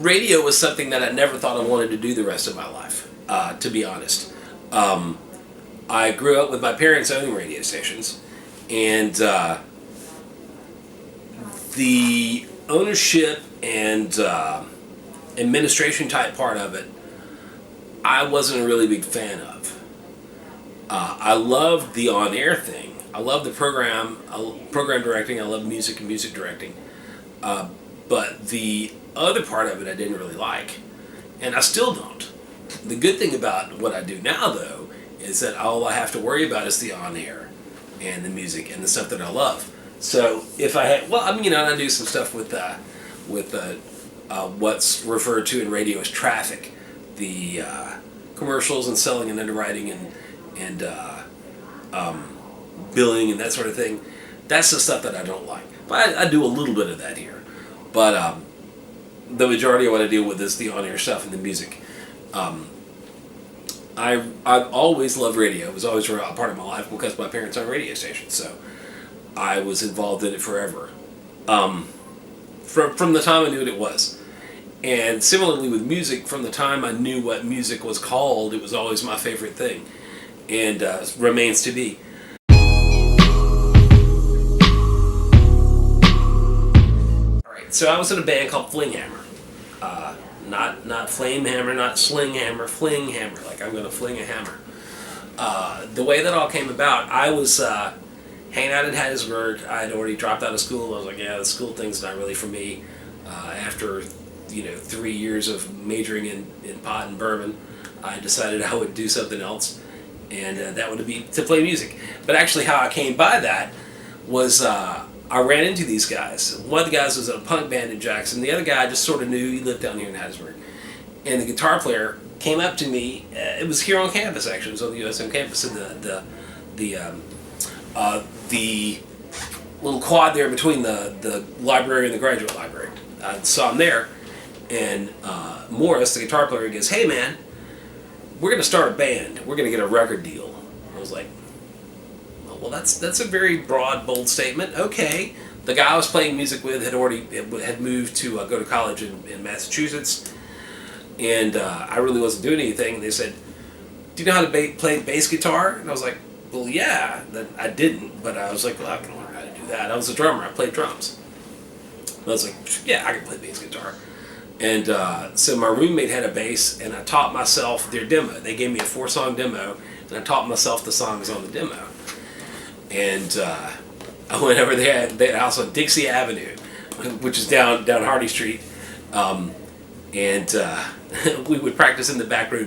radio was something that I never thought I wanted to do the rest of my life, to be honest. I grew up with my parents owning radio stations, and the ownership and administration type part of it, I wasn't a really big fan of. I loved the on-air thing. I loved the program directing. I loved music and music directing. But the other part of it I didn't really like, and I still don't. The good thing about what I do now, though, is that all I have to worry about is the on-air and the music and the stuff that I love. So if I had, I do some stuff with what's referred to in radio as traffic, the commercials and selling and underwriting and billing and that sort of thing. That's the stuff that I don't like. But I do a little bit of that here. But the majority of what I deal with is the on-air stuff and the music. I've always loved radio. It was always a part of my life because my parents owned radio stations. So I was involved in it forever. From the time I knew what it was. And similarly with music, from the time I knew what music was called, it was always my favorite thing. And remains to be. Alright, so I was in a band called Flinghammer. Not Flame Hammer, not Sling Hammer, Fling Hammer, like I'm going to fling a hammer. The way that all came about, I was hanging out in Hattiesburg. I had already dropped out of school. I was like, yeah, the school thing's not really for me. After 3 years of majoring in pot and bourbon, I decided I would do something else, and that would be to play music. But actually how I came by that was I ran into these guys. One of the guys was in a punk band in Jackson. The other guy I just sort of knew. He lived down here in Hattiesburg. And the guitar player came up to me. It was here on campus, actually. It was on the USM campus in the little quad there between the library and the graduate library. I saw him there. And Morris, the guitar player, goes, "Hey, man, we're going to start a band. We're going to get a record deal." I was like, well, that's a very broad, bold statement. Okay. The guy I was playing music with had moved to go to college in Massachusetts, and I really wasn't doing anything. And they said, "Do you know how to play bass guitar?" And I was like, "Well, yeah." I didn't, but I was like, "Well, I can learn how to do that." I was a drummer. I played drums. And I was like, "Yeah, I can play bass guitar." And so my roommate had a bass, and I taught myself their demo. They gave me a 4-song demo, and I taught myself the songs on the demo. And I went over there. They had a house on Dixie Avenue, which is down Hardy Street, and we would practice in the back room.